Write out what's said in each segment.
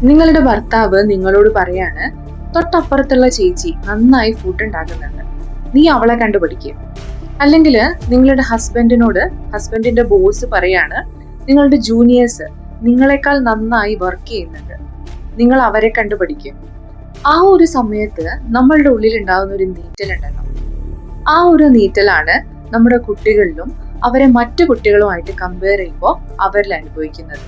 നിങ്ങളുടെ ഭർത്താവ് നിങ്ങളോട് പറയാണ്, തൊട്ടപ്പുറത്തുള്ള ചേച്ചി നന്നായി ഫുഡ് ഉണ്ടാക്കുന്നുണ്ട്, നീ അവളെ കണ്ടുപിടിക്കുക. അല്ലെങ്കിൽ നിങ്ങളുടെ ഹസ്ബൻഡിന്റെ ബോസ് പറയാണ്, നിങ്ങളുടെ ജൂനിയേഴ്സ് നിങ്ങളെക്കാൾ നന്നായി വർക്ക് ചെയ്യുന്നുണ്ട്, നിങ്ങൾ അവരെ കണ്ടുപിടിക്കും. ആ ഒരു സമയത്ത് നമ്മളുടെ ഉള്ളിൽ ഉണ്ടാകുന്ന ഒരു നീറ്റലുണ്ടല്ലോ, ആ ഒരു നീറ്റലാണ് നമ്മുടെ കുട്ടികളിലും അവരെ മറ്റു കുട്ടികളുമായിട്ട് കമ്പയർ ചെയ്യുമ്പോൾ അവരിൽ അനുഭവിക്കുന്നത്.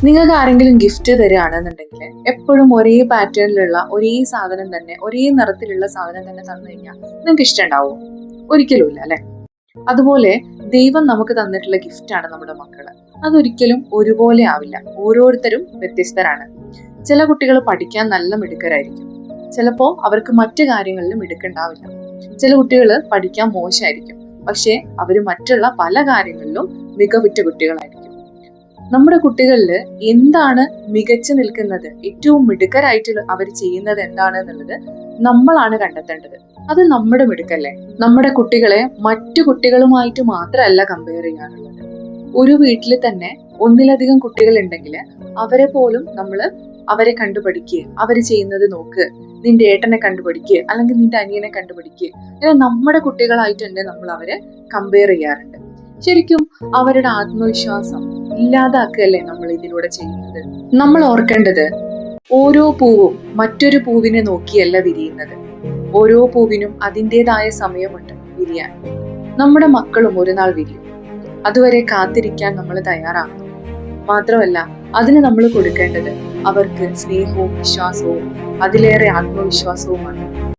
നിങ്ങൾക്ക് ആരെങ്കിലും ഗിഫ്റ്റ് തരികയാണെന്നുണ്ടെങ്കിൽ എപ്പോഴും ഒരേ പാറ്റേണിലുള്ള ഒരേ സാധനം തന്നെ, ഒരേ നിറത്തിലുള്ള സാധനം തന്നെ തന്നു കഴിഞ്ഞാൽ നിങ്ങൾക്ക് ഇഷ്ടമുണ്ടാവും? ഒരിക്കലും ഇല്ല, അല്ലെ? അതുപോലെ ദൈവം നമുക്ക് തന്നിട്ടുള്ള ഗിഫ്റ്റാണ് നമ്മുടെ മക്കള്. അതൊരിക്കലും ഒരുപോലെ ആവില്ല. ഓരോരുത്തരും വ്യത്യസ്തരാണ്. ചില കുട്ടികൾ പഠിക്കാൻ നല്ല മിടുക്കരായിരിക്കും, ചിലപ്പോ അവർക്ക് മറ്റു കാര്യങ്ങളിലും മിടുക്കുണ്ടാവില്ല. ചില കുട്ടികൾ പഠിക്കാൻ മോശമായിരിക്കും, പക്ഷെ അവര് മറ്റുള്ള പല കാര്യങ്ങളിലും മികവുറ്റ കുട്ടികളായിരിക്കും. നമ്മുടെ കുട്ടികളിൽ എന്താണ് മികച്ചു നിൽക്കുന്നത്, ഏറ്റവും മിടുക്കരായിട്ട് അവർ ചെയ്യുന്നത് എന്താണ് എന്നുള്ളത് നമ്മളാണ് കണ്ടെത്തേണ്ടത്. അത് നമ്മുടെ മിടുക്കല്ലേ. നമ്മുടെ കുട്ടികളെ മറ്റു കുട്ടികളുമായിട്ട് മാത്രമല്ല കമ്പയർ ചെയ്യാനുള്ളത്. ഒരു വീട്ടിൽ തന്നെ ഒന്നിലധികം കുട്ടികൾ ഉണ്ടെങ്കിൽ അവരെ പോലും അവരെ കണ്ടുപഠിക്കുക, അവര് ചെയ്യുന്നത് നോക്ക്, നിന്റെ ഏട്ടനെ കണ്ടുപഠിക്കുക, അല്ലെങ്കിൽ നിന്റെ അനിയനെ കണ്ടുപഠിക്കുക. അങ്ങനെ നമ്മുടെ കുട്ടികളായിട്ട് തന്നെ നമ്മൾ അവരെ കമ്പയർ ചെയ്യാറുണ്ട്. ശരിക്കും അവരുടെ ആത്മവിശ്വാസം ഇല്ലാതാക്കുകയല്ലേ നമ്മൾ ഇതിലൂടെ ചെയ്യുന്നത്. നമ്മൾ ഓർക്കേണ്ടത്, ഓരോ പൂവും മറ്റൊരു പൂവിനെ നോക്കിയല്ല വിരിയുന്നത്. ഓരോ പൂവിനും അതിൻ്റെതായ സമയമുണ്ട് വിരിയാൻ. നമ്മുടെ മക്കളും ഒരു നാൾ വിരിയും. അതുവരെ കാത്തിരിക്കാൻ നമ്മൾ തയ്യാറാകണം. മാത്രമല്ല, അതിന് നമ്മൾ കൊടുക്കേണ്ടത് അവർക്ക് സ്നേഹവും വിശ്വാസവും അതിലേറെ ആത്മവിശ്വാസവുമാണ്.